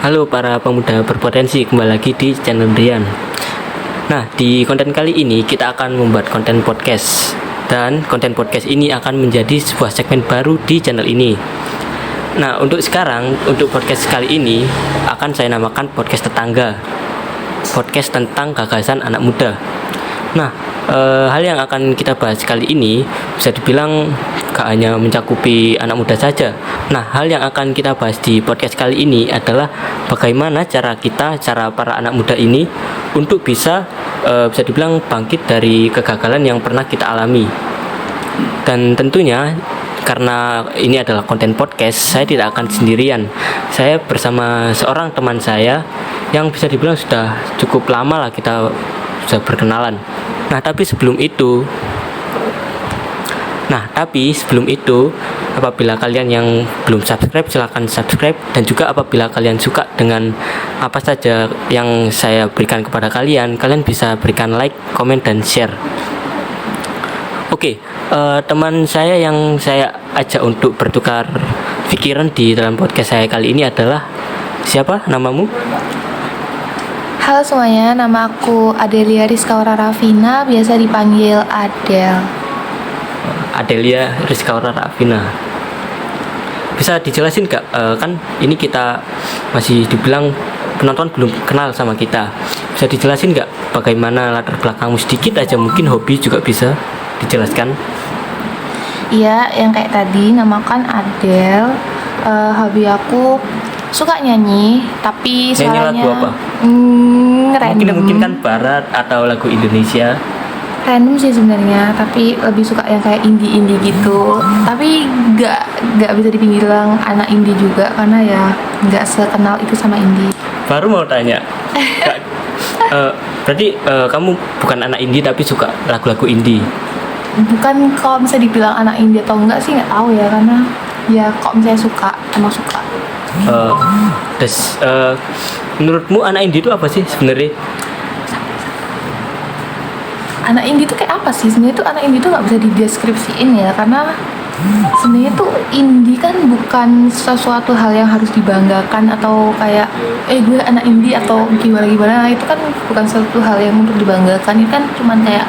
Halo para pemuda berpotensi, kembali lagi di channel Rian. Nah, di konten kali ini kita akan membuat konten podcast. Dan konten podcast ini akan menjadi sebuah segmen baru di channel ini. Nah, untuk podcast kali ini akan saya namakan podcast tetangga. Podcast tentang gagasan anak muda. Nah, hal yang akan kita bahas kali ini bisa dibilang gak hanya mencakupi anak muda saja. Nah, hal yang akan kita bahas di podcast kali ini adalah bagaimana cara para anak muda ini untuk bisa dibilang bangkit dari kegagalan yang pernah kita alami. Dan tentunya karena ini adalah konten podcast, saya tidak akan sendirian. Saya bersama seorang teman saya yang bisa dibilang sudah cukup lama lah kita sudah berkenalan. Nah, tapi sebelum itu, apabila kalian yang belum subscribe, silahkan subscribe. Dan juga apabila kalian suka dengan apa saja yang saya berikan kepada kalian bisa berikan like, komen, dan share. Oke, teman saya yang saya ajak untuk bertukar pikiran di dalam podcast saya kali ini adalah siapa namamu? Halo semuanya, nama aku Adelia Rizkaura Rafina, biasa dipanggil Adel. Adelia Rizkaura Rafina. Bisa dijelasin gak? Kan ini kita masih dibilang penonton belum kenal sama kita. Bisa dijelasin gak bagaimana latar belakangmu sedikit aja, mungkin hobi juga bisa dijelaskan? Iya, yang kayak tadi, namakan Adel. Hobi aku suka nyanyi, tapi suaranya lagu apa? Random. Mungkin kan barat atau lagu Indonesia. Random sih sebenarnya, tapi lebih suka yang kayak indie gitu. Tapi nggak bisa dibilang anak indie juga, karena ya nggak sekenal itu sama indie. Baru mau tanya. Berarti kamu bukan anak indie tapi suka lagu-lagu indie? Bukan, kalau bisa dibilang anak indie atau enggak sih nggak tahu ya, karena ya kok misalnya suka, emang suka. Menurutmu anak indie itu apa sih sebenarnya? Anak indie itu kayak apa sih? Sebenarnya tuh anak indie itu nggak bisa dideskripsiin ya, karena sebenarnya tuh indie kan bukan sesuatu hal yang harus dibanggakan atau kayak gue anak indie atau gimana. Itu kan bukan sesuatu hal yang untuk dibanggakan. Itu kan cuman kayak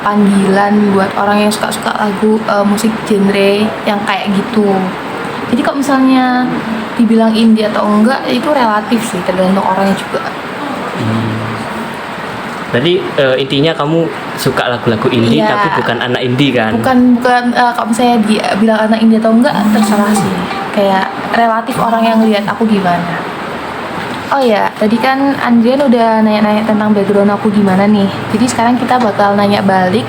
panggilan buat orang yang suka lagu musik genre yang kayak gitu. Jadi kalau misalnya dibilang indie atau enggak, itu relatif sih, tergantung orangnya juga. Jadi intinya kamu suka lagu-lagu indie, iya, tapi bukan anak indie kan? Bukan kalau misalnya dia bilang anak indie atau enggak, terserah sih. Kayak relatif orang yang lihat aku gimana. Oh ya, tadi kan Andrian udah nanya-nanya tentang background aku gimana nih. Jadi sekarang kita bakal nanya balik,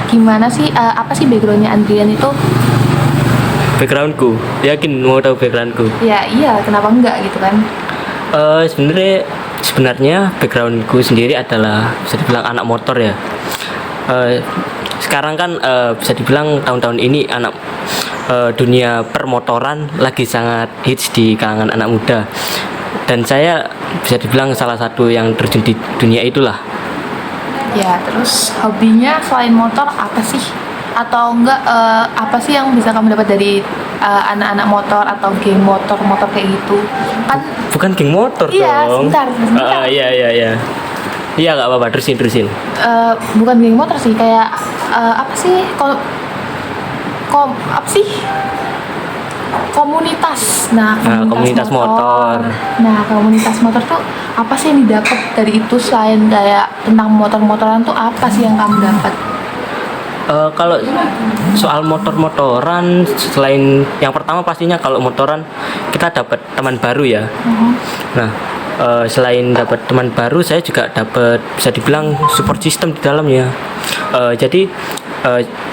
gimana sih, apa sih backgroundnya Andrian itu? Backgroundku, yakin mau tahu backgroundku? Ya iya, kenapa enggak gitu kan? Sebenarnya backgroundku sendiri adalah bisa dibilang anak motor ya. Sekarang kan bisa dibilang tahun-tahun ini dunia permotoran lagi sangat hits di kalangan anak muda. Dan saya bisa dibilang salah satu yang terjun di dunia itulah. Ya, terus hobinya selain motor apa sih? Atau enggak apa sih yang bisa kamu dapat dari anak-anak motor atau geng motor kayak gitu? Kan bukan geng motor iya, dong. Sebentar. Iya. Iya, nggak apa-apa, terusin. Bukan geng motor sih, kayak apa sih? Apa sih? Komunitas. Komunitas motor. Nah, komunitas motor tuh apa sih yang didapat dari itu, selain kayak tentang motor-motoran tuh apa sih yang kamu dapat? Kalau soal motor-motoran, selain yang pertama pastinya kalau motoran kita dapat teman baru ya. Nah, selain dapat teman baru, saya juga dapat bisa dibilang support system di dalamnya. Jadi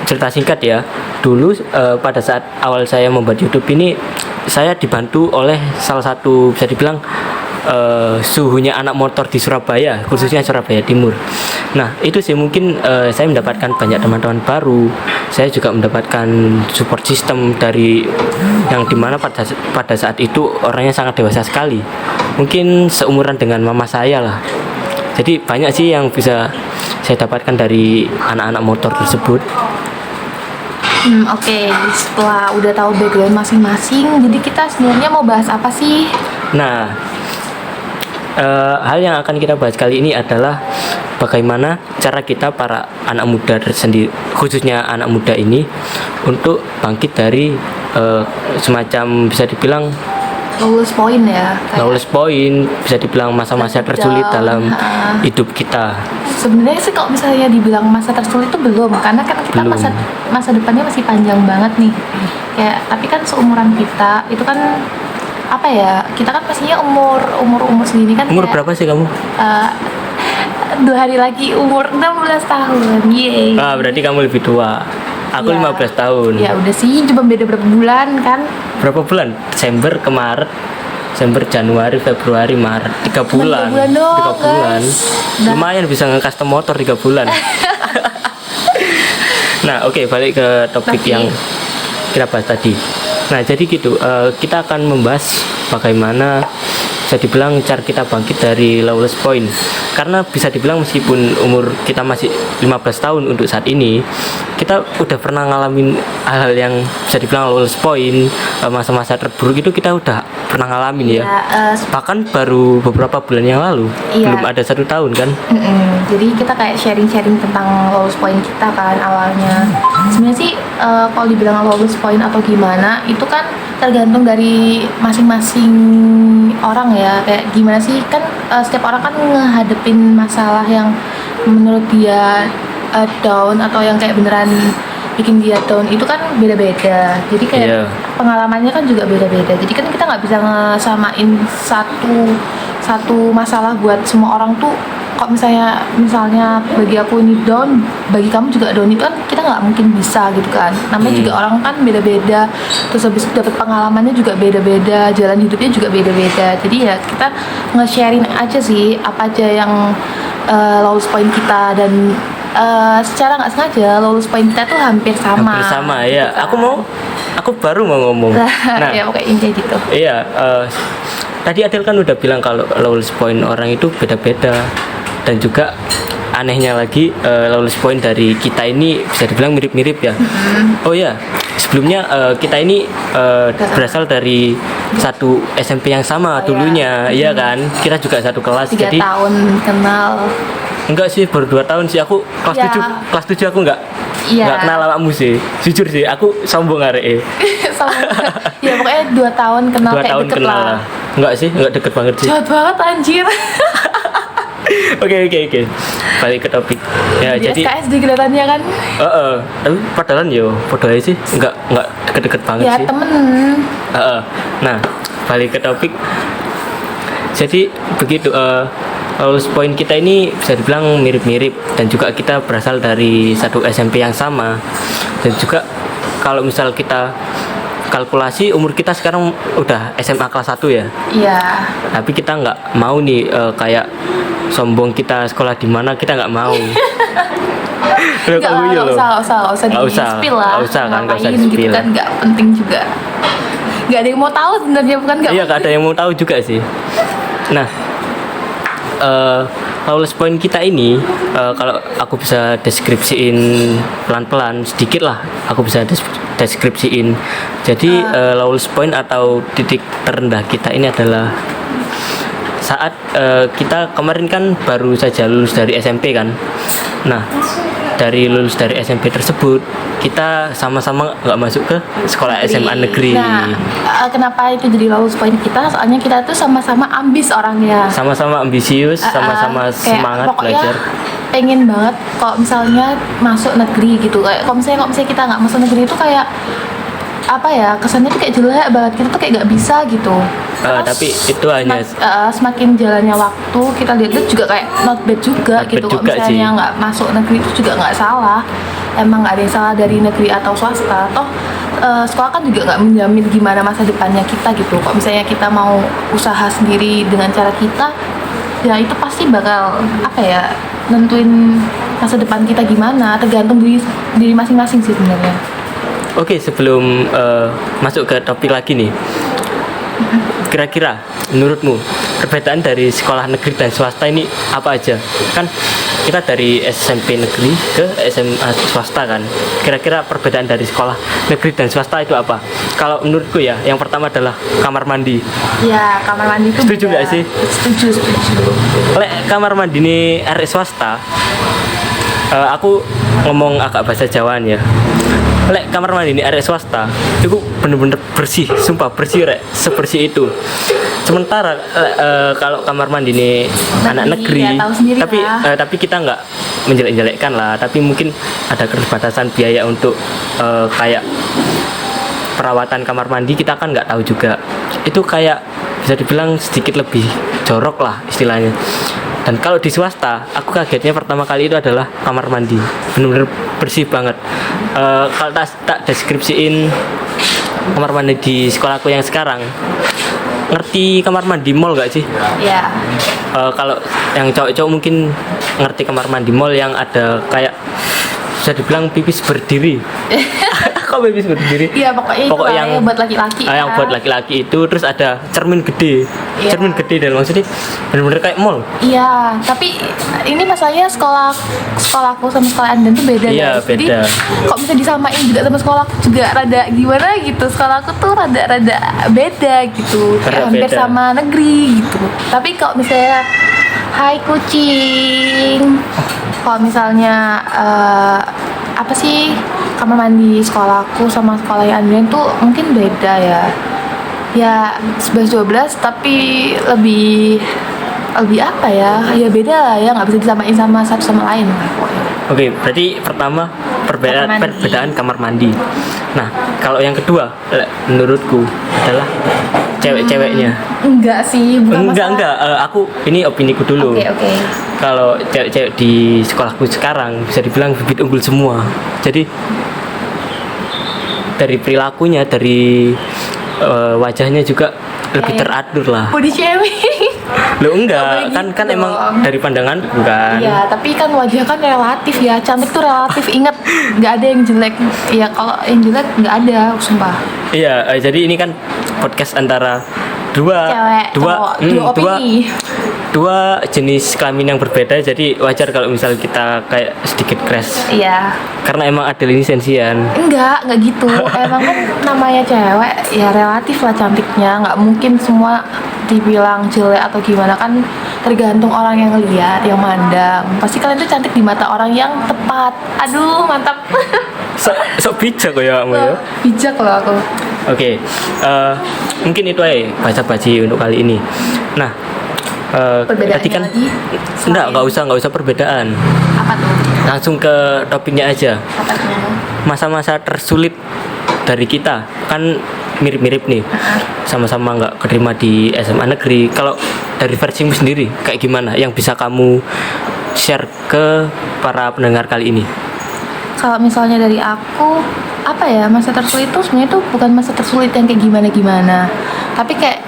cerita singkat ya, dulu pada saat awal saya membuat YouTube ini, saya dibantu oleh salah satu bisa dibilang suhunya anak motor di Surabaya, khususnya Surabaya Timur. Nah, itu sih mungkin saya mendapatkan banyak teman-teman baru. Saya juga mendapatkan support system dari yang dimana pada saat itu orangnya sangat dewasa sekali, mungkin seumuran dengan mama saya lah. Jadi banyak sih yang bisa saya dapatkan dari anak-anak motor tersebut. Oke. Setelah udah tahu background masing-masing, jadi kita sebenarnya mau bahas apa sih? Nah, hal yang akan kita bahas kali ini adalah bagaimana cara kita para anak muda sendiri, khususnya anak muda ini, untuk bangkit dari semacam bisa dibilang lulus poin ya, kayak lowest point, bisa dibilang masa-masa tersulit dalam hidup kita. sebenarnya sih kalau misalnya dibilang masa tersulit itu belum, karena kan kita Belum. masa depannya masih panjang banget nih. Kayak tapi kan seumuran kita itu kan apa ya, kita kan pastinya umur segini kan Umur kayak, berapa sih kamu? 2 hari lagi umur 16 tahun. Yeay. Berarti kamu lebih tua. Aku Ya. 15 tahun. Ya udah sih, cuma beda berapa bulan kan? Berapa bulan? Desember ke Maret. Desember, Januari, Februari, Maret. 3 bulan. 3 bulan doang, 3 bulan. guys. Dah. Lumayan bisa nge-custom motor 3 bulan. Nah, oke, balik ke topik Tadi. yang kita bahas tadi. Nah, jadi gitu, kita akan membahas bagaimana bisa dibilang cara kita bangkit dari lowest point. Karena bisa dibilang meskipun umur kita masih 15 tahun untuk saat ini, kita udah pernah ngalamin hal-hal yang bisa dibilang lowest point, masa-masa terburuk itu kita udah pernah ngalamin ya. Bahkan baru beberapa bulan yang lalu, Iya. belum ada 1 tahun kan. Jadi kita kayak sharing-sharing tentang lulus poin kita kan awalnya. Sebenarnya sih kalau dibilang lulus poin atau gimana, itu kan tergantung dari masing-masing orang ya. Kayak gimana sih kan setiap orang kan ngehadepin masalah yang menurut dia down atau yang kayak beneran bikin dia down itu kan beda-beda. Jadi kayak Iya. pengalamannya kan juga beda-beda. Jadi kan kita nggak bisa ngesamain satu masalah buat semua orang tuh. Kok misalnya bagi aku ini down, bagi kamu juga down, itu kan kita nggak mungkin bisa gitu kan. Namanya juga orang kan beda-beda, terus habis itu dapat pengalamannya juga beda-beda, jalan hidupnya juga beda-beda. Jadi ya kita nge-sharing aja sih apa aja yang lulus poin kita, dan secara nggak sengaja lulus poin kita tuh hampir sama. Hampir sama ya. Gitu kan. Aku baru mau ngomong. Nah, Ya pokoknya intinya gitu. iya, tadi Adel kan udah bilang kalau lowest point orang itu beda-beda, dan juga anehnya lagi lowest point dari kita ini bisa dibilang mirip-mirip ya. Oh ya, sebelumnya kita ini berasal dari satu SMP yang sama Oh, dulunya, iya kan? Kita juga satu kelas. 3 Jadi tahun kenal. enggak sih, baru 2 tahun sih. Aku kelas Ya. 7 aku enggak kenal awakmu sih. Jujur sih, aku sombong areke. Sama, ya pokoknya 2 tahun kenal 2 kayak tahun deket kenal lah. lah. Enggak sih, enggak deket banget sih. Jahat banget anjir. Oke. Balik ke topik. Ya, Di jadi SKSD kelihatannya kan. tapi padahal yo podo aja sih, enggak deket-deket banget Ya sih. temen. Nah, balik ke topik. Jadi begitu, lulus poin kita ini bisa dibilang mirip-mirip, dan juga kita berasal dari satu SMP yang sama. Dan juga kalau misal kita kalkulasi, umur kita sekarang udah SMA kelas 1 ya. Iya. Tapi kita nggak mau nih kayak sombong kita sekolah di mana, kita nggak mau. Nggak usah Nggak usah, di-spill lah. nggak usah kan, nggak usah Ngapain gitu di-spill. kan, nggak penting juga. Nggak ada yang mau tahu sebenarnya, bukan nggak Iya, nggak ada yang mau tahu juga sih. Nah, lowest point kita ini, kalau aku bisa deskripsiin pelan-pelan sedikit lah, aku bisa deskripsiin. Jadi lowest point atau titik terendah kita ini adalah saat kita kemarin kan baru saja lulus dari SMP kan. Nah, dari lulus dari SMP tersebut, kita sama-sama nggak masuk ke sekolah SMA negeri. Nah, kenapa itu jadi lulus poin kita? Soalnya kita tuh sama-sama ambis orangnya. Sama-sama ambisius, sama-sama Kayak semangat pokoknya belajar. pengen banget kalau misalnya masuk negeri gitu. Kayak kalau misalnya kita nggak masuk negeri itu kayak apa ya, kesannya tuh kayak jelek banget, kita tuh kayak nggak bisa gitu. Terus Tapi itu hanya semakin jalannya waktu kita lihat juga kayak not bad juga Not gitu. bad Kalau juga misalnya sih. nggak masuk negeri itu juga nggak salah. Emang nggak ada yang salah dari negeri atau swasta. Toh sekolah kan juga nggak menjamin gimana masa depannya kita gitu. Kalau misalnya kita mau usaha sendiri dengan cara kita, ya itu pasti bakal apa ya, nentuin masa depan kita gimana, tergantung diri masing-masing sih sebenarnya. Oke, sebelum masuk ke topik lagi nih, kira-kira menurutmu perbedaan dari sekolah negeri dan swasta ini apa aja? Kan kita dari SMP negeri ke SMA swasta kan. Kira-kira perbedaan dari sekolah negeri dan swasta itu apa? Kalau menurutku ya, yang pertama adalah kamar mandi. Ya, kamar mandi itu Setuju beda. nggak sih? Setuju. Lek kamar mandi ini RS swasta, aku ngomong agak bahasa Jawaan ya. Lek kamar mandi ini RS swasta, itu bener-bener bersih, sumpah bersih rek, sebersih itu. Sementara kalau kamar mandi ini anak negeri, ya, tahu sendiri lah. tapi kita nggak menjelek-jelekkan lah, tapi mungkin ada keterbatasan biaya untuk kayak perawatan kamar mandi, kita kan nggak tahu juga. Itu kayak bisa dibilang sedikit lebih jorok lah istilahnya. Dan kalau di swasta, aku kagetnya pertama kali itu adalah kamar mandi, benar-benar bersih banget. Kalau tak deskripsiin kamar mandi di sekolahku yang sekarang, ngerti kamar mandi mall gak sih? Ya. Kalau yang cowok-cowok mungkin ngerti kamar mandi mall yang ada kayak bisa dibilang pipis berdiri. Kok pipis berdiri? Iya, pokoknya itu Pokok lah yang buat laki-laki. Yang buat laki-laki itu, terus ada cermin gede. Iya. Cermin gede dan maksudnya benar-benar kayak mall. Iya, tapi ini masalahnya sekolahku sama sekolah Anda tuh beda Iya, guys. Jadi beda. kok bisa disamain juga sama sekolahku juga rada gimana gitu. Sekolahku tuh rada beda gitu. Kayak Rada hampir beda. sama negeri gitu. Tapi kalau misalnya hai kucing. Kalau misalnya apa sih kamar mandi sekolahku sama sekolah yang Andrian tuh mungkin beda ya. Ya 11-12 tapi lebih apa ya beda lah ya, nggak bisa disamain sama satu sama lain lah pokoknya. Oke, berarti pertama Kamar mandi. perbedaan kamar mandi. Nah, kalau yang kedua menurutku adalah cewek-ceweknya. Enggak sih, bukan masalah. Enggak, aku ini opiniku dulu. Oke. Kalau cewek-cewek di sekolahku sekarang bisa dibilang bibit unggul semua. Jadi dari perilakunya, dari wajahnya juga lebih Kayak teratur lah. body shaming. Lo Nggak enggak, boleh kan gitu emang dong. dari pandangan bukan. Iya, tapi kan wajah kan relatif ya. Cantik tuh relatif. Ingat, nggak ada yang jelek. Iya, kalau yang jelek nggak ada, sumpah. Iya, jadi ini kan podcast antara dua opini. dua jenis kelamin yang berbeda, jadi wajar kalau misal kita kayak sedikit crash Iya. karena emang ada lisensian. Enggak gitu. Emang kan namanya cewek ya relatif lah cantiknya. Nggak mungkin semua dibilang jelek atau gimana, kan tergantung orang yang lihat, yang mandang. Pasti kalian tuh cantik di mata orang yang tepat. Aduh, mantap. Sok bijak kok ya kamu ya. Bijak loh aku. Oke, mungkin itu aja baca-baci untuk kali ini. Nah, Perbedaannya tadi kan lagi nggak usah perbedaan, apa tuh? langsung ke topiknya aja. Apa tuh? Masa-masa tersulit dari kita kan mirip-mirip nih, sama-sama nggak keterima di SMA negeri. Kalau dari versimu sendiri kayak gimana yang bisa kamu share ke para pendengar kali ini? Kalau misalnya dari aku, apa ya, masa tersulit itu sebenarnya tuh bukan masa tersulit yang kayak gimana-gimana, tapi kayak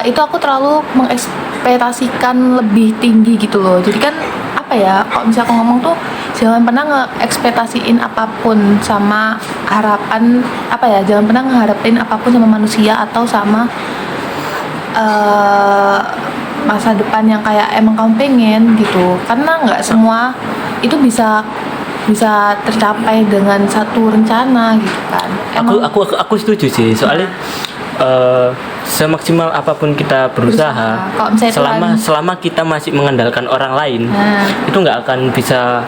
itu aku terlalu mengekspektasikan lebih tinggi gitu loh. Jadi kan apa ya, kalau misalnya aku ngomong tuh jangan pernah ngeekspektasiin apapun sama harapan, apa ya, jangan pernah ngeharapin apapun sama manusia atau sama masa depan yang kayak emang kamu pengen gitu, karena nggak semua itu bisa tercapai dengan satu rencana gitu kan. Aku setuju sih, soalnya semaksimal apapun kita berusaha, Kalau misalnya selama kita masih mengandalkan orang lain, Nah. itu nggak akan bisa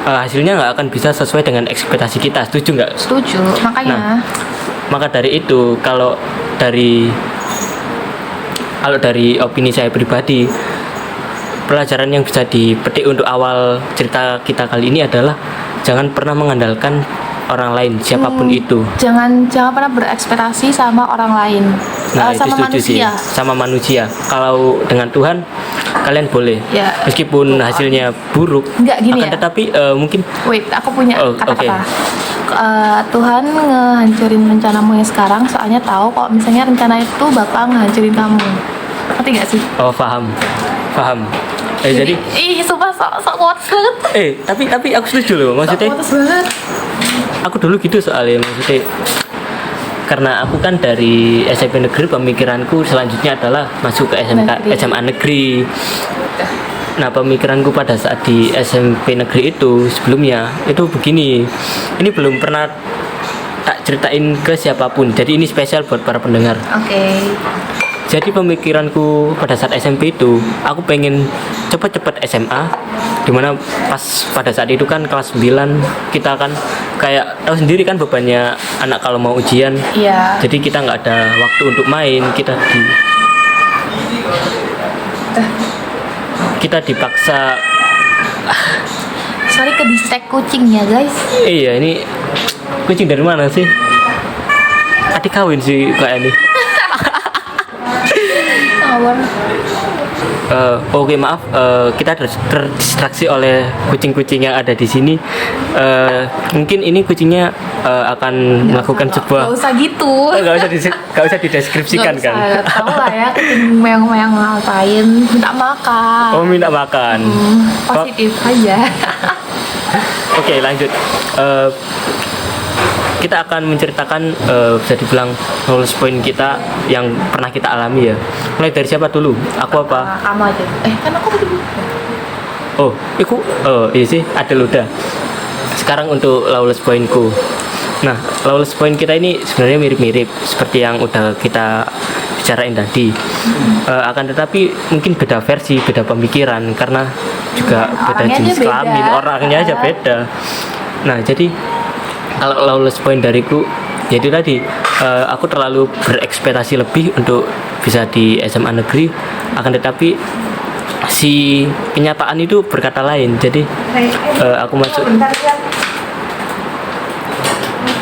hasilnya nggak akan bisa sesuai dengan ekspektasi kita. Setuju nggak? Setuju, makanya Nah, maka dari itu kalau dari opini saya pribadi, pelajaran yang bisa dipetik untuk awal cerita kita kali ini adalah jangan pernah mengandalkan orang lain siapapun itu. jangan pernah berekspektasi sama orang lain. Nah, itu Sama setuju sih, manusia. sama manusia. Kalau dengan Tuhan kalian boleh, Ya. meskipun hasilnya buruk, Nggak, gini akan ya. tetapi mungkin Wait, aku punya Oh, kata-kata. oke. Tuhan ngehancurin rencanamu yang sekarang, soalnya tahu kalau misalnya rencana itu bakal ngehancurin kamu. Ngerti gak sih? paham. Jadi ih, sumpah sok kuat banget. tapi aku setuju loh, maksudnya Kuat banget. aku dulu gitu soalnya, maksudnya karena aku kan dari SMP negeri, pemikiranku selanjutnya adalah masuk ke Negeri. SMA negeri. Nah, pemikiranku pada saat di SMP negeri itu sebelumnya itu begini. Ini belum pernah tak ceritain ke siapapun. Jadi ini spesial buat para pendengar. Oke. Jadi pemikiranku pada saat SMP itu, aku pengen cepet-cepet SMA. Dimana pas pada saat itu kan kelas 9 kita kan kayak tahu sendiri kan bebannya anak kalau mau ujian. Iya. Jadi kita nggak ada waktu untuk main. Kita dipaksa. Sorry ke distract kucing ya guys. Iya, ini kucing dari mana sih? Adik kawin sih kayak ini. Ngawur. Oke, maaf, kita terdistraksi oleh kucing-kucing yang ada di sini. Mungkin ini kucingnya akan melakukan sebuah. Gak usah gitu. Gak usah dideskripsikan kan? Tahu lah ya, kucing meong-meong ngapain? Minta makan. Oh, minta makan. Positif aja. Oke, lanjut. Kita akan menceritakan bisa dibilang lulus poin kita yang pernah kita alami ya. Mulai dari siapa dulu? Aku apa? Kamu aja. Kan aku tadi. Iya sih, Adel udah. Sekarang untuk lulus poinku. Nah, lulus poin kita ini sebenarnya mirip-mirip seperti yang udah kita bicarain tadi. Akan tetapi mungkin beda versi, beda pemikiran karena juga beda jenis kelamin, orangnya aja beda. Nah, jadi kalau lulus poin dariku jadi tadi aku terlalu berekspektasi lebih untuk bisa di SMA negeri, akan tetapi si kenyataan itu berkata lain. Jadi aku masuk,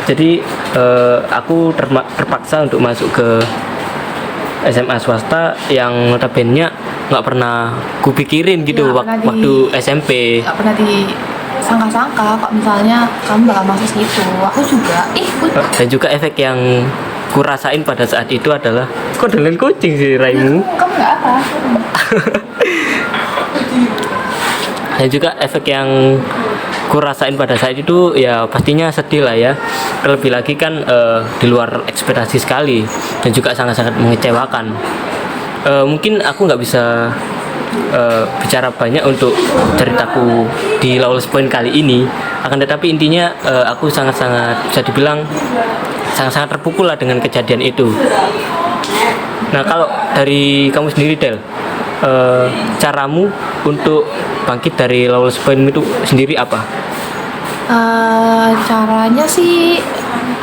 jadi aku terpaksa untuk masuk ke SMA swasta yang notabene nggak pernah kupikirin gitu waktu SMP. Nggak pernah sangka-sangka kok misalnya kamu bakal masuk situ. Aku juga dan juga efek yang kurasain pada saat itu adalah kok dolen kucing sih Raimu. Kamu nggak apa. Dan juga efek yang kurasain pada saat itu ya pastinya sedih lah ya, terlebih lagi kan di luar ekspektasi sekali dan juga sangat-sangat mengecewakan. Mungkin aku nggak bisa bicara banyak untuk ceritaku di lulus poin kali ini, akan tetapi intinya aku sangat-sangat bisa dibilang sangat-sangat terpukul lah dengan kejadian itu. Nah, kalau dari kamu sendiri Del, caramu untuk bangkit dari lulus poin itu sendiri apa? Caranya sih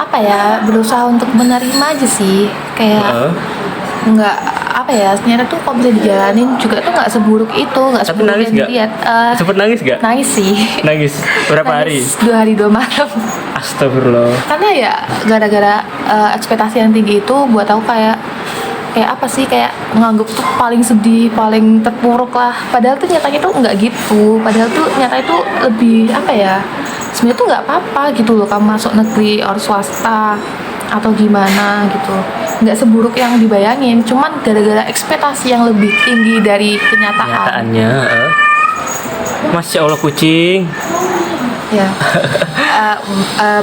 apa ya, berusaha untuk menerima aja sih, kayak nggak apa ya, ternyata tuh kalau bisa dijalanin juga tuh nggak seburuk itu, nggak seburuk yang dilihat. Sempet nangis gak? Nangis sih. Nangis berapa hari? 2 hari 2 malam. Astagfirullah. Karena ya gara-gara ekspektasi yang tinggi itu buat aku kayak apa sih, kayak nganggep tuh paling sedih, paling terpuruk lah. Padahal tuh nyatanya tuh nggak gitu. Padahal tuh nyatanya tuh lebih apa ya, sebenarnya tuh nggak apa-apa gitu loh kamu masuk negeri or swasta atau gimana gitu, nggak seburuk yang dibayangin. Cuman gara-gara ekspektasi yang lebih tinggi dari kenyataannya. Masya Allah kucing. Ya.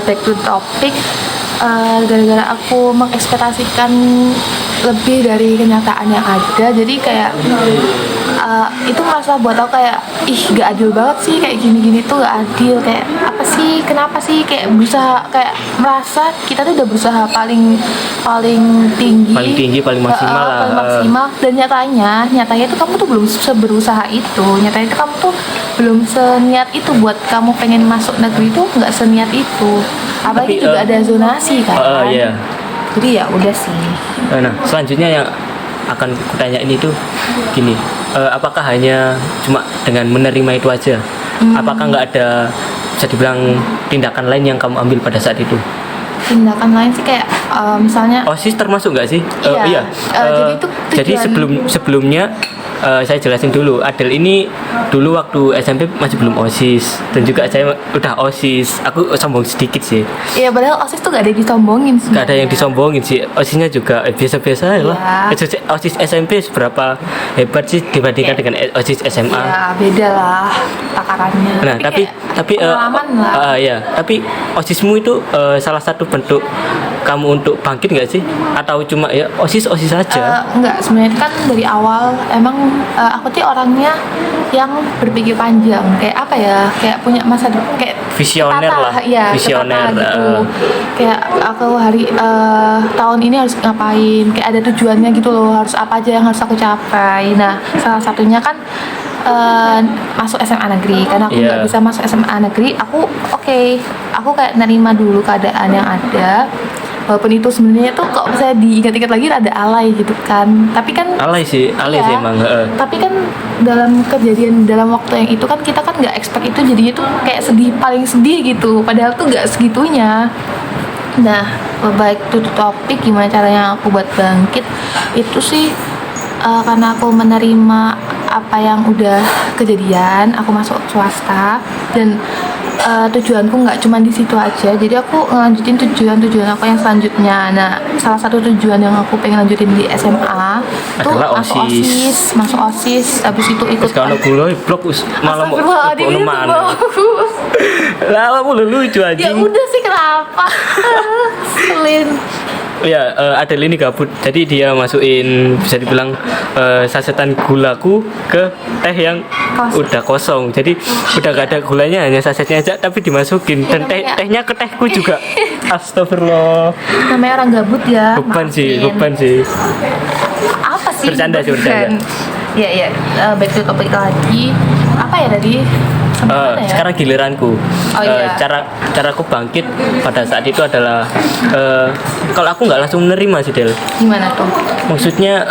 Back to topic. Gara-gara aku mengekspektasikan lebih dari kenyataan yang ada, jadi kayak itu merasa buat aku kayak gak adil banget sih, kayak gini-gini tuh gak adil, kayak apa sih, kenapa sih, kayak berusaha, kayak merasa kita tuh udah berusaha paling tinggi, paling maksimal lah. Paling maksimal, dan nyatanya tuh kamu tuh belum seberusaha itu, nyatanya tuh kamu tuh belum seniat itu buat kamu pengen masuk negeri itu, nggak seniat itu, apalagi juga ada zonasi kan. Iya. Jadi ya udah sih. Nah, selanjutnya yang akan kutanya ini tuh gini, apakah hanya cuma dengan menerima itu aja? Apakah nggak ada bisa dibilang tindakan lain yang kamu ambil pada saat itu? Tindakan lain sih kayak misalnya OSIS termasuk nggak sih? Iya. Jadi sebelumnya saya jelasin dulu. Adel ini dulu waktu SMP masih belum OSIS, dan juga saya udah OSIS. Aku sombong sedikit sih. Iya, padahal OSIS tuh gak ada yang disombongin sih. Gak ada yang disombongin sih. OSISnya juga biasa-biasa lah. OSIS SMP seberapa hebat sih dibandingkan dengan OSIS SMA? Ya beda lah takarannya. Nah, tapi pengalaman lah. Tapi OSISmu itu salah satu bentuk kamu untuk bangkit nggak sih? Atau cuma ya OSIS aja? Enggak, sebenarnya kan dari awal emang aku tuh orangnya yang berpikir panjang, kayak apa ya, kayak punya masa depan, kayak Visioner tertata, lah. ya, Visioner, tertata gitu. Kayak aku tahun ini harus ngapain, kayak ada tujuannya gitu loh, harus apa aja yang harus aku capai. Nah, salah satunya kan masuk SMA negeri, karena aku nggak bisa masuk SMA negeri, aku kayak nerima dulu keadaan yang ada. Walaupun itu sebenarnya tuh kok bisa diingat-ingat lagi ada alay gitu kan, tapi kan alay sih iya, emang. tapi kan dalam kejadian dalam waktu yang itu kan kita kan nggak expect itu jadinya tuh kayak sedih, paling sedih gitu, padahal tuh nggak segitunya. Nah, baik itu topik gimana caranya aku buat bangkit itu sih, karena aku menerima apa yang udah kejadian, aku masuk swasta dan tujuanku nggak cuma di situ aja, jadi aku ngelanjutin tujuan aku yang selanjutnya. Nah, salah satu tujuan yang aku pengen lanjutin di SMA tuh adalah masuk OSIS, habis itu ikut kalau gula blok malam Astagfirullahaladzim, itu bagus. lah aku lucu aja. Ya udah sih, kenapa selin. Ya, ada ini gabut, jadi dia masukin bisa dibilang sasetan gulaku ke teh yang udah kosong, jadi udah gak ada gulanya, hanya sasetnya aja tapi dimasukin, dan tehnya ke tehku juga. Astagfirullah, Namanya orang gabut ya. beban sih. Apa sih? Bercanda sih, bercanda. Ya, back to topik lagi. Apa ya tadi? Sampai mana ya? Sekarang giliranku. Iya. Cara aku bangkit pada saat itu adalah kalau aku nggak langsung menerima sih, Del. Gimana tuh? Maksudnya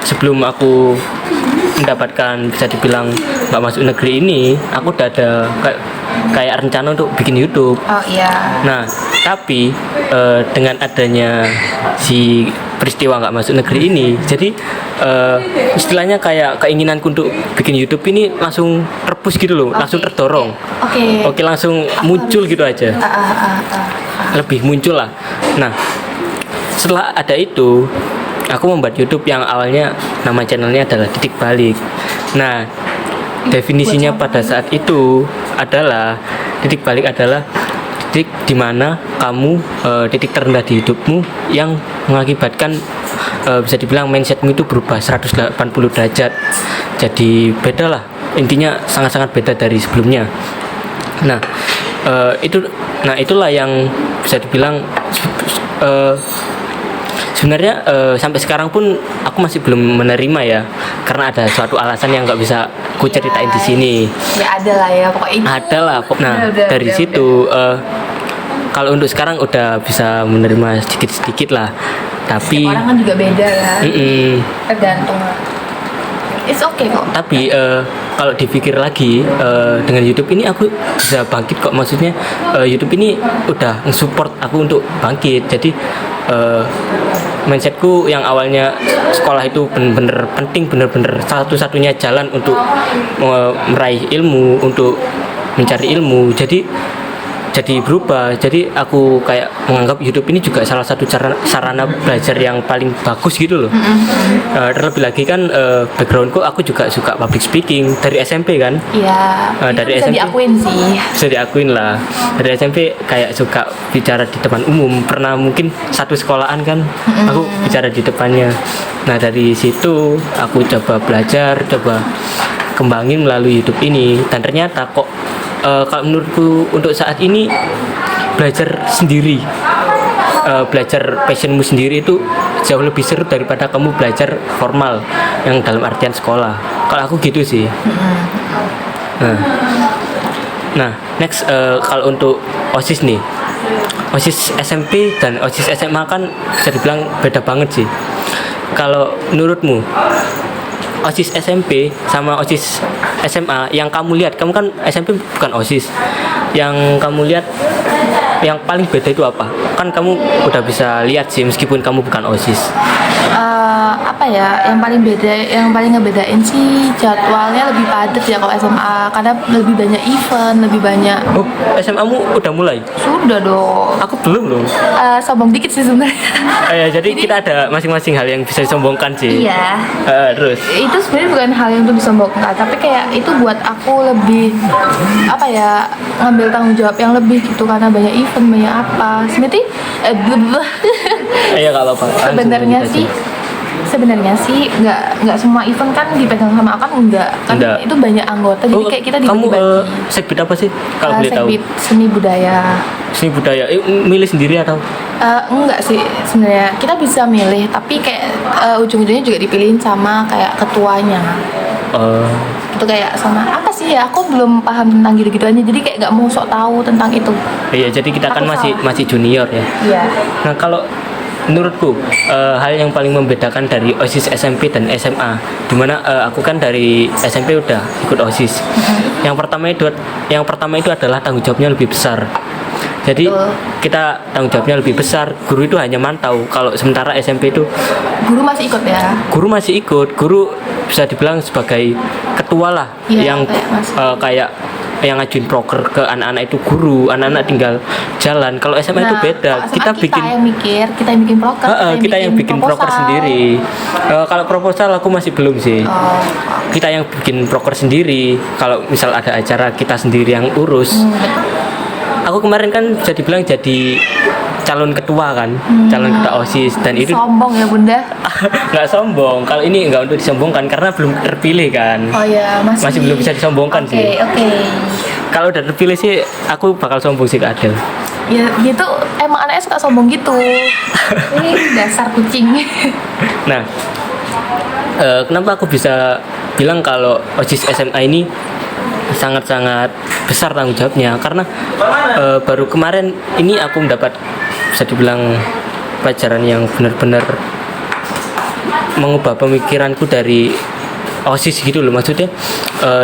sebelum aku mendapatkan bisa dibilang nggak masuk negeri ini, aku udah ada kayak rencana untuk bikin YouTube. Oh iya. Nah, tapi dengan adanya si peristiwa nggak masuk negeri ini, jadi istilahnya kayak keinginanku untuk bikin YouTube ini langsung terpus gitu loh, langsung terdorong. Oke, langsung muncul gitu aja. Lebih muncul lah. Nah, setelah ada itu, aku membuat YouTube yang awalnya nama channelnya adalah Titik Balik. Nah, definisinya pada saat itu adalah titik balik adalah titik dimana kamu titik terendah di hidupmu yang mengakibatkan bisa dibilang mindsetmu itu berubah 180 derajat. Jadi beda lah, intinya sangat-sangat beda dari sebelumnya. Nah, itulah yang bisa dibilang sebenarnya sampai sekarang pun aku masih belum menerima ya, karena ada suatu alasan yang nggak bisa ku ceritain di sini. Ya ada lah ya pokoknya. Ada lah. Nah, dari situ kalau untuk sekarang udah bisa menerima sedikit-sedikit lah. Tapi setiap orang kan juga beda kan. Tergantung lah. It's okay kok. Tapi kalau dipikir lagi dengan YouTube ini aku bisa bangkit kok. Maksudnya YouTube ini udah nge-support aku untuk bangkit. Jadi mindsetku yang awalnya sekolah itu bener-bener penting, bener-bener satu-satunya jalan untuk meraih ilmu, untuk mencari ilmu, jadi berubah. Jadi aku kayak menganggap YouTube ini juga salah satu sarana belajar yang paling bagus gitu loh. Terlebih lagi kan backgroundku aku juga suka public speaking dari SMP kan. Iya. Dari bisa SMP diakuin sih. Bisa diakuin lah. Dari SMP kayak suka bicara di depan umum. Pernah mungkin satu sekolahan kan, aku bicara di depannya. Nah, dari situ aku coba belajar, coba kembangin melalui YouTube ini, dan ternyata kok kalau menurutku untuk saat ini belajar sendiri, belajar passionmu sendiri itu jauh lebih seru daripada kamu belajar formal yang dalam artian sekolah. Kalau aku gitu sih. Nah, next kalau untuk OSIS nih, OSIS SMP dan OSIS SMA kan bisa dibilang beda banget sih. Kalau menurutmu OSIS SMP sama OSIS SMA yang kamu lihat, kamu kan SMP bukan OSIS, yang kamu lihat yang paling beda itu apa? Kan kamu udah bisa lihat sih meskipun kamu bukan OSIS. Apa ya yang paling beda, yang paling ngebedain sih jadwalnya lebih padat ya kalau SMA, karena lebih banyak event, lebih banyak. Oh, SMA mu udah mulai? Sudah dong. Aku belum loh. Sombong dikit sih sebenarnya. Jadi kita ada masing-masing hal yang bisa disombongkan sih. Iya. Terus Itu sebenarnya bukan hal yang untuk disombongkan, tapi kayak itu buat aku lebih apa ya, ngambil tanggung jawab yang lebih gitu, karena banyak event, banyak apa. Sebenarnya iya, nggak apa-apa. sebenarnya sih Sebenarnya sih nggak semua event kan dipegang sama akun, enggak kan Enggak. itu banyak anggota jadi kayak kita kamu dibagi-bagi. sekbid apa sih kalau boleh tahu? Sekbid seni budaya. Seni budaya. Milih sendiri atau? Enggak sih sebenarnya kita bisa milih tapi kayak ujung-ujungnya juga dipilihin sama kayak ketuanya. Itu kayak sama apa sih ya, aku belum paham tentang gitu-gituannya jadi kayak nggak mau sok tahu tentang itu. Iya, jadi kita kan Aku masih junior ya. Iya. Nah, kalau menurutku hal yang paling membedakan dari OSIS SMP dan SMA, dimana aku kan dari SMP udah ikut OSIS. Yang pertama itu adalah tanggung jawabnya lebih besar. Jadi Betul. kita tanggung jawabnya lebih besar. Guru itu hanya mantau. Kalau sementara SMP itu Guru masih ikut ya. guru masih ikut. Guru bisa dibilang sebagai ketua lah, Iya, yang kayak masih. kayak yang ngajuin proker ke anak-anak itu guru, anak-anak tinggal jalan. Kalau SMA itu beda. kalau Kita SMA bikin kita yang bikin proker, kita yang bikin proker proposal. sendiri. Kalau proposal aku masih belum sih. Oh, Kita yang bikin proker sendiri. Kalau misal ada acara kita sendiri yang urus. Aku kemarin kan bisa dibilang jadi calon ketua kan, calon ketua OSIS, dan itu sombong ya bunda. nggak sombong. Kalau ini nggak untuk disombongkan karena belum terpilih kan. Oh ya Masih belum bisa disombongkan sih. Oke. Kalau udah terpilih sih aku bakal sombong sih ke Adel. Ya gitu emang anaknya suka sombong gitu. Dasar kucing. Nah, kenapa aku bisa bilang kalau OSIS SMA ini sangat-sangat besar tanggung jawabnya? Karena baru kemarin ini aku mendapat, bisa dibilang, pelajaran yang benar-benar mengubah pemikiranku dari OSIS gitu loh. Maksudnya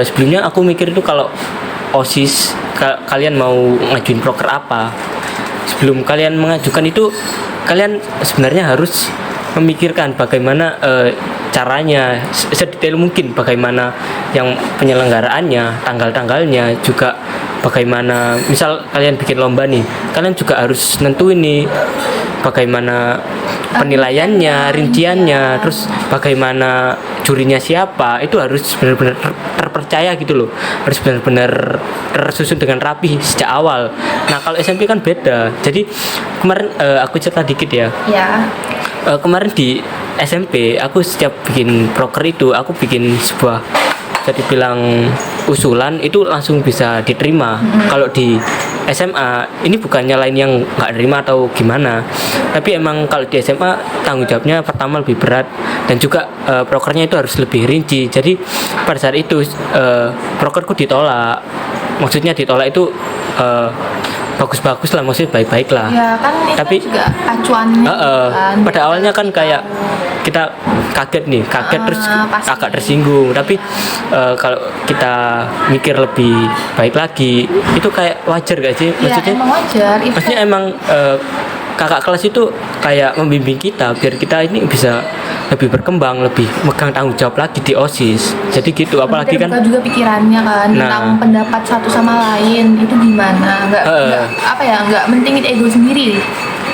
sebelumnya aku mikir itu kalau OSIS kalian mau ngajuin proker apa, sebelum kalian mengajukan itu kalian sebenarnya harus memikirkan bagaimana caranya sedetail mungkin, bagaimana yang penyelenggaraannya, tanggal-tanggalnya, juga bagaimana misal kalian bikin lomba nih, kalian juga harus nentuin nih bagaimana penilaiannya, rinciannya, terus bagaimana jurinya siapa, itu harus benar-benar terpercaya gitu loh, harus benar-benar tersusun dengan rapi sejak awal. Nah kalau SMP kan beda. Jadi kemarin aku cerita dikit ya. Ya. Kemarin di SMP aku setiap bikin proker itu aku bikin sebuah, jadi bilang, usulan itu langsung bisa diterima. Kalau di SMA ini bukan nyalain yang nggak terima atau gimana, tapi emang kalau di SMA tanggung jawabnya pertama lebih berat, dan juga prokernya itu harus lebih rinci. Jadi pada saat itu prokerku ditolak. Maksudnya ditolak itu bagus-bagus lah, maksudnya baik-baik lah. Ya kan itu Tapi juga acuannya kan. pada awalnya kan kayak kita kaget terus pasti. agak tersinggung. Tapi kalau kita mikir lebih baik lagi, itu kayak wajar gak sih? Ya Maksudnya emang wajar. Itu maksudnya emang kakak kelas itu kayak membimbing kita biar kita ini bisa lebih berkembang, lebih megang tanggung jawab lagi di OSIS. Jadi gitu, apalagi kan terbuka juga pikirannya kan Nah. tentang pendapat satu sama lain itu gimana, nggak mentingin ego sendiri.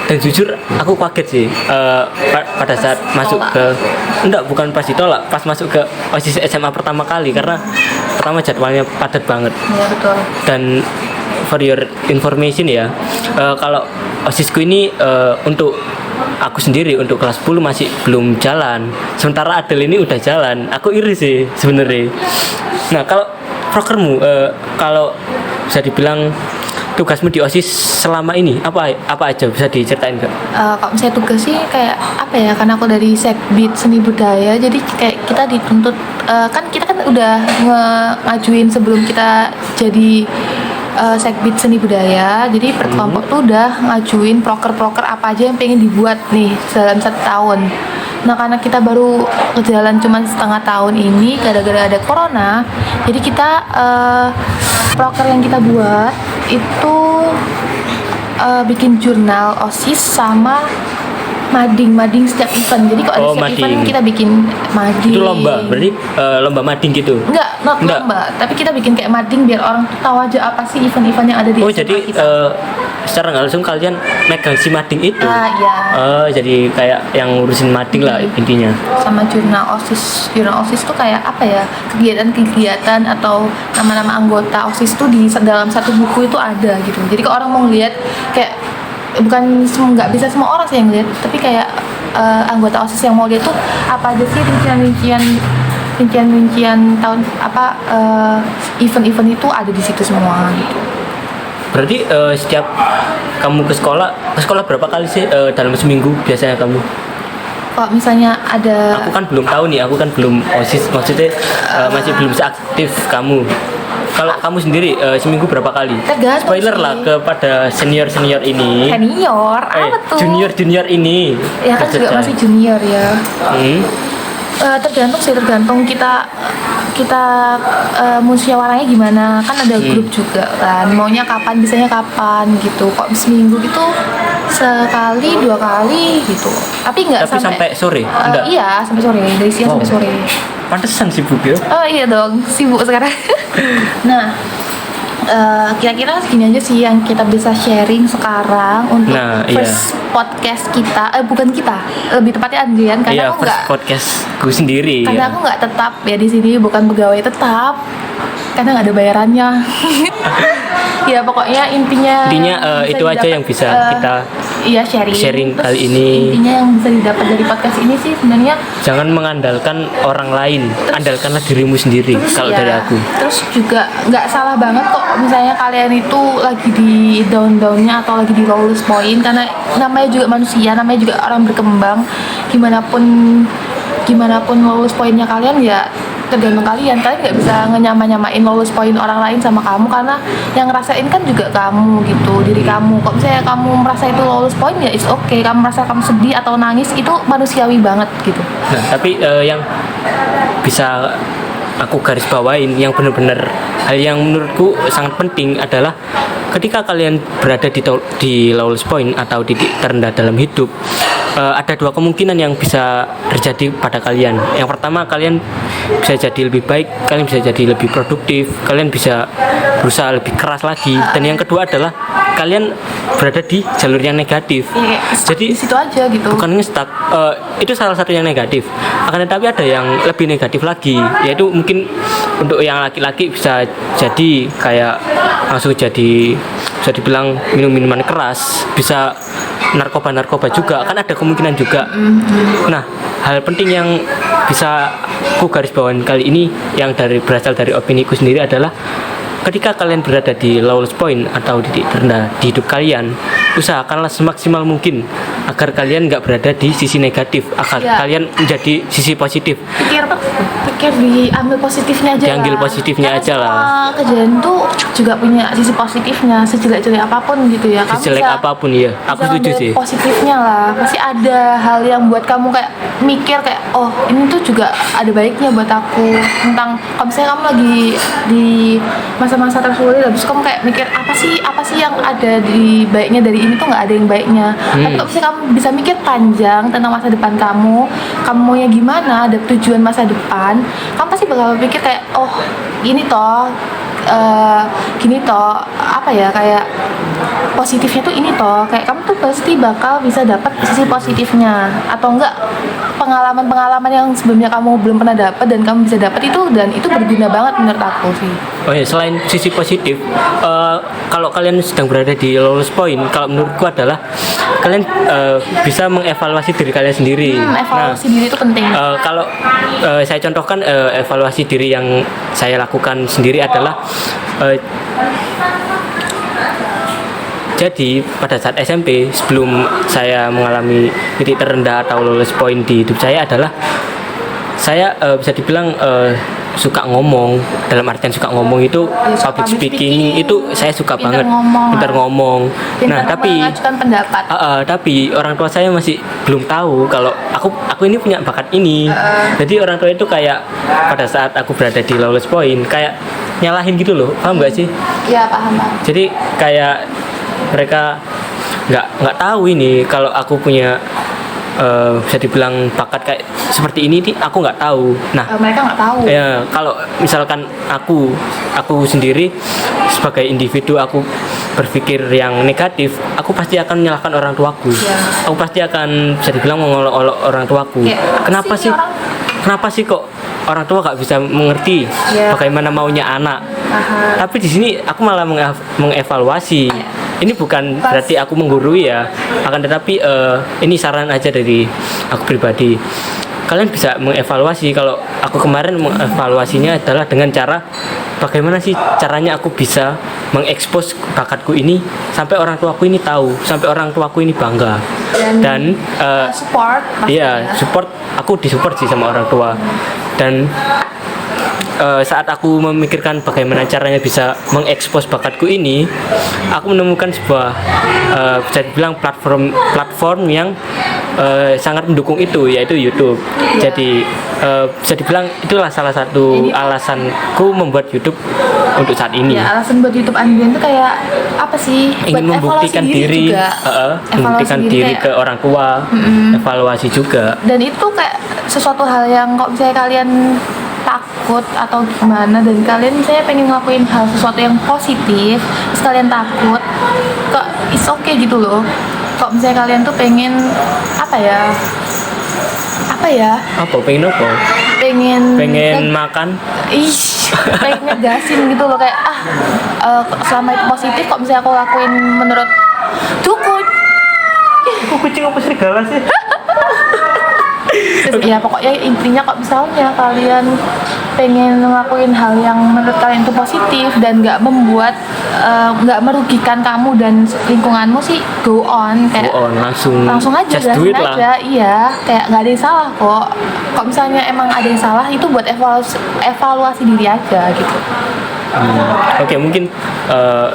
dan jujur aku kaget sih pada saat masuk ke, bukan pas ditolak, pas masuk ke OSIS SMA pertama kali, karena pertama jadwalnya padat banget. Ya betul. Dan for your information ya, kalau OSISku ini untuk aku sendiri untuk kelas 10 masih belum jalan, sementara Adel ini udah jalan. Aku iri sih sebenarnya. Nah kalau prokermu, kalau bisa dibilang tugasmu di OSIS selama ini apa aja, bisa diceritain nggak? Kalau misalnya tugas sih kayak apa ya, karena aku dari Sekbid Seni Budaya jadi kayak kita dituntut kan kita kan udah ngajuin sebelum kita jadi Sekbid Seni Budaya, jadi per kelompok tuh udah ngajuin proker-proker apa aja yang pengen dibuat nih dalam 1 tahun. Nah karena kita baru berjalan cuma setengah tahun ini gara-gara ada corona, jadi kita proker yang kita buat itu bikin jurnal OSIS sama mading setiap event. Jadi kalau ada setiap mading. event kita bikin mading. Itu lomba, berarti lomba mading gitu? Enggak lomba, tapi kita bikin kayak mading biar orang tuh tahu aja apa sih event-event yang ada di Oh SMA jadi kita. secara nggak langsung kalian megang si mading itu? Iya. Jadi kayak yang ngurusin mading lah intinya. Sama jurnal OSIS tuh kayak apa ya, kegiatan-kegiatan atau nama-nama anggota OSIS tuh di dalam satu buku itu ada gitu. Jadi kalau orang mau lihat kayak nggak bisa semua orang sih yang lihat, tapi kayak anggota OSIS yang mau lihat tuh apa aja sih rincian tahun event-event itu ada di situ semua gitu. Berarti setiap kamu ke sekolah berapa kali sih dalam seminggu biasanya kamu? Kalau misalnya ada, Aku kan belum tahu nih, aku kan belum OSIS, maksudnya masih belum seaktif kamu. Kalau kamu sendiri seminggu berapa kali? Tergantung Spoiler sih. lah kepada senior ini. senior apa tuh? Junior ini. Ya kan juga Maksudnya. masih junior ya. Hmm. Tergantung kita musyawarahnya gimana, kan ada grup juga kan, maunya kapan, bisanya kapan gitu. Kok seminggu gitu sekali 2 kali gitu, tapi nggak Tapi sampai sore? Eh, Enggak. iya sampai sore, dari siang Wow. sampai sore. Pantesan sibuk ya. Oh iya dong, sibuk sekarang. Nah, kira-kira segini aja sih yang kita bisa sharing sekarang untuk Nah, iya. first podcast kita. Bukan kita, lebih tepatnya Andrian, karena Iya, aku first nggak, podcastku sendiri. karena Ya. aku nggak tetap ya di sini, bukan pegawai tetap, karena nggak ada bayarannya. Ya pokoknya intinya Itu aja yang bisa kita iya sharing sharing Terus kali ini. intinya yang bisa didapat dari podcast ini sih sebenarnya Jangan mengandalkan orang lain, andalkanlah dirimu sendiri. Kalau ya, dari aku. terus juga nggak salah banget kok misalnya kalian itu lagi di down-downnya atau lagi di lowest point, karena namanya juga manusia, namanya juga orang berkembang. Gimana pun lowest pointnya kalian ya tergantung kalian nggak bisa nyamain lowest point orang lain sama kamu, karena yang ngerasain kan juga kamu gitu, diri kamu. Kok misalnya kamu merasa itu lowest point ya it's okay, kamu merasa kamu sedih atau nangis itu manusiawi banget gitu. Nah, tapi yang bisa aku garis bawain, yang benar-benar hal yang menurutku sangat penting adalah ketika kalian berada di lowest point atau titik terendah dalam hidup, ada 2 kemungkinan yang bisa terjadi pada kalian. Yang pertama, kalian bisa jadi lebih baik, kalian bisa jadi lebih produktif, kalian bisa berusaha lebih keras lagi. Dan yang kedua adalah kalian berada di jalur yang negatif. Ya, stuck Jadi di situ aja gitu. bukan nge-stuck, itu salah satu yang negatif. Akan tetapi ada yang lebih negatif lagi, yaitu mungkin untuk yang laki-laki bisa jadi kayak langsung jadi, bisa dibilang minum-minuman keras, bisa narkoba juga, kan ada kemungkinan juga. Nah, hal penting yang bisa aku garis bawain kali ini yang berasal dari opini ku sendiri adalah ketika kalian berada di lowest point atau titik terendah di hidup kalian, usahakanlah semaksimal mungkin agar kalian nggak berada di sisi negatif, agar Ya. kalian menjadi sisi positif. pikir diambil positifnya aja Diambil lah. positifnya Karena aja lah. semua kejadian tuh juga punya sisi positifnya, sejelek-jelek apapun gitu ya. Kamu Sejelek bisa- apapun ya, aku bisa setuju ngambil sih. positifnya lah, pasti ada hal yang buat kamu kayak mikir kayak, oh ini tuh juga ada baiknya buat aku. Tentang kalau misalnya kamu lagi di masa-masa tersulit, terus kamu kayak mikir apa sih yang ada di baiknya dari ini, tuh nggak ada yang baiknya. Tapi kalau misalnya kamu bisa mikir panjang tentang masa depan kamu maunya gimana, ada tujuan masa depan, kamu pasti bakal pikir kayak, oh gini toh, apa ya, kayak positifnya tuh ini toh, kayak kamu tuh pasti bakal bisa dapat sisi positifnya, atau enggak pengalaman-pengalaman yang sebelumnya kamu belum pernah dapat dan kamu bisa dapat itu, dan itu berguna banget menurut aku sih. Oh ya, selain sisi positif, kalau kalian sedang berada di lowest point, kalau menurutku adalah kalian bisa mengevaluasi diri kalian sendiri. Evaluasi diri itu penting. Kalau saya contohkan evaluasi diri yang saya lakukan sendiri adalah jadi pada saat SMP, sebelum saya mengalami titik terendah atau lowest point di hidup saya adalah saya bisa dibilang suka ngomong. Dalam artian suka ngomong itu suka public public speaking itu saya suka pintar banget, ngomong. pintar ngomong. Pintar Nah, tapi mengajukan pendapat. tapi orang tua saya masih belum tahu kalau aku ini punya bakat ini. Jadi orang tua itu kayak pada saat aku berada di lowest point kayak nyalahin gitu loh, paham nggak sih? Ya paham. Jadi kayak mereka nggak tahu ini kalau aku punya bisa dibilang bakat kayak seperti ini nih, aku nggak tahu. Nah, Mereka nggak tahu. ya kalau misalkan aku sendiri sebagai individu aku berpikir yang negatif, aku pasti akan menyalahkan orang tuaku. Ya. Aku pasti akan bisa dibilang mengolok-olok orang tuaku. Kayak, Kenapa sih? Kenapa sih kok orang tua nggak bisa mengerti Ya. bagaimana maunya anak? Aha. Tapi di sini aku malah mengevaluasi. Ini bukan berarti aku menggurui ya, akan tetapi ini saran aja dari aku pribadi. kalian bisa mengevaluasi. Kalau aku kemarin mengevaluasinya adalah dengan cara bagaimana sih caranya aku bisa mengekspos bakatku ini sampai orang tuaku ini tahu, sampai orang tuaku ini bangga. Dan support iya, support, aku disupport sih sama orang tua. Dan saat aku memikirkan bagaimana caranya bisa mengekspos bakatku ini, aku menemukan sebuah bisa dibilang platform yang sangat mendukung itu, yaitu YouTube. Jadi bisa dibilang itulah salah satu alasanku membuat YouTube untuk saat ini. Ya, alasan buat YouTube Andrian itu kayak apa sih? Ingin Buat membuktikan evaluasi diri, juga. membuktikan Evaluasi diri kayak, ke orang tua, evaluasi juga. dan itu kayak sesuatu hal yang kok misalnya kalian takut atau gimana, dan kalian misalnya pengen ngelakuin hal sesuatu yang positif terus kalian takut, kok it's okay gitu loh. Kok misalnya kalian tuh pengen apa ya Apa pengen apa? Pengen makan. pengen ngegasin gitu loh, kayak selama itu positif, kok misalnya aku lakuin menurut cukup. Kucing apa serigala sih? Ya pokoknya intinya kok misalnya kalian pengen ngelakuin hal yang menurut kalian itu positif dan nggak merugikan kamu dan lingkunganmu sih, go on, kayak langsung aja, just do it lah. aja. Iya, kayak nggak ada yang salah kok. Kok misalnya emang ada yang salah, itu buat evaluasi diri aja gitu. Oke, mungkin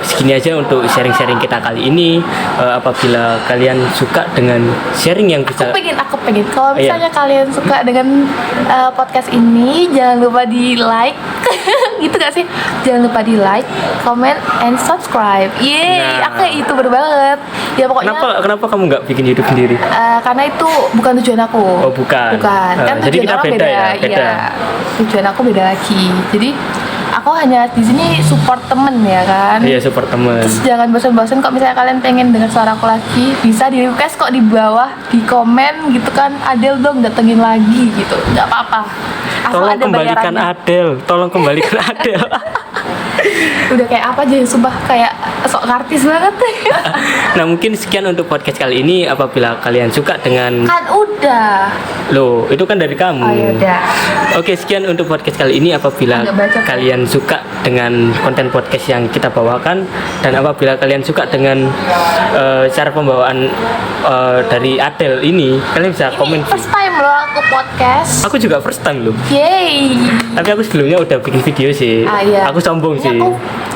segini aja untuk sharing-sharing kita kali ini. Apabila kalian suka dengan sharing yang bisa, Aku pengen kalau misalnya kalian suka dengan podcast ini, jangan lupa di like gitu gak sih? Jangan lupa di like, comment, and subscribe. Yeay, Nah. aku kayak itu bener banget. Ya pokoknya kenapa kamu nggak bikin YouTube sendiri? karena itu bukan tujuan aku. Oh, bukan. Kan Jadi tujuan kita orang beda ya, beda. Iya. Tujuan aku beda lagi. Jadi aku hanya di sini support temen ya kan. Iya, support teman. Terus jangan bosan-bosan, kok misalnya kalian pengen dengar suara aku lagi, bisa di request kok di bawah, di komen gitu kan. Adel dong datengin lagi gitu, nggak apa-apa. Asal Tolong ada kembalikan bayarannya. Adel. Tolong kembalikan Adel. Udah kayak apa aja, sumpah kayak sok artis banget. Nah, mungkin sekian untuk podcast kali ini. Apabila kalian suka dengan Kan udah. Loh, itu kan dari kamu. Oh yaudah. Oke, sekian untuk podcast kali ini. Apabila Agak baca. kalian suka dengan konten podcast yang kita bawakan, dan apabila kalian suka dengan cara pembawaan dari Adel ini, kalian bisa komen. Ini first time loh aku podcast. Aku juga first time loh. Yeay. Tapi aku sebelumnya udah bikin video sih. Iya. Aku sombong Ini sih. aku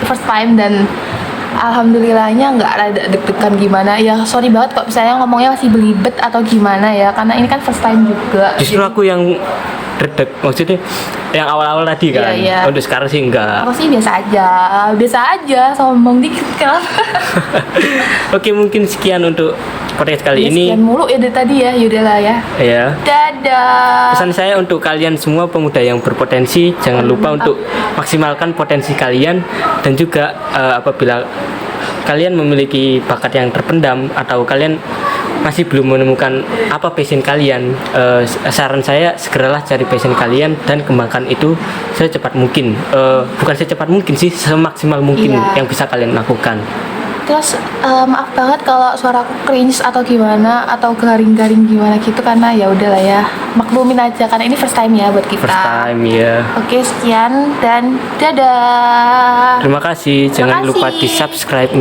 first time dan alhamdulillahnya nggak ada deg-degan gimana. Ya sorry banget kok misalnya ngomongnya masih belibet atau gimana ya, karena ini kan first time juga. Justru aku yang redek, maksudnya yang awal-awal tadi kan. Iya. Untuk sekarang sih enggak. Aku sih biasa aja, sombong dikit kan. Oke, mungkin sekian untuk podcast kali ini. Sekian mulu ya dari tadi ya, yaudahlah ya. Ya. Dadah. Pesan saya untuk kalian semua pemuda yang berpotensi, jangan lupa untuk maksimalkan potensi kalian. Dan juga apabila kalian memiliki bakat yang terpendam atau kalian masih belum menemukan apa passion kalian, saran saya segeralah cari passion kalian dan kembangkan itu secepat mungkin. Bukan secepat mungkin sih, semaksimal mungkin Iya. yang bisa kalian lakukan. Terus maaf banget kalau suaraku cringe atau gimana atau garing-garing gimana gitu, karena ya udahlah ya, maklumin aja karena ini first time ya buat kita. First time ya. Oke, sekian dan dadah. Terima kasih. Jangan lupa kasih. di subscribe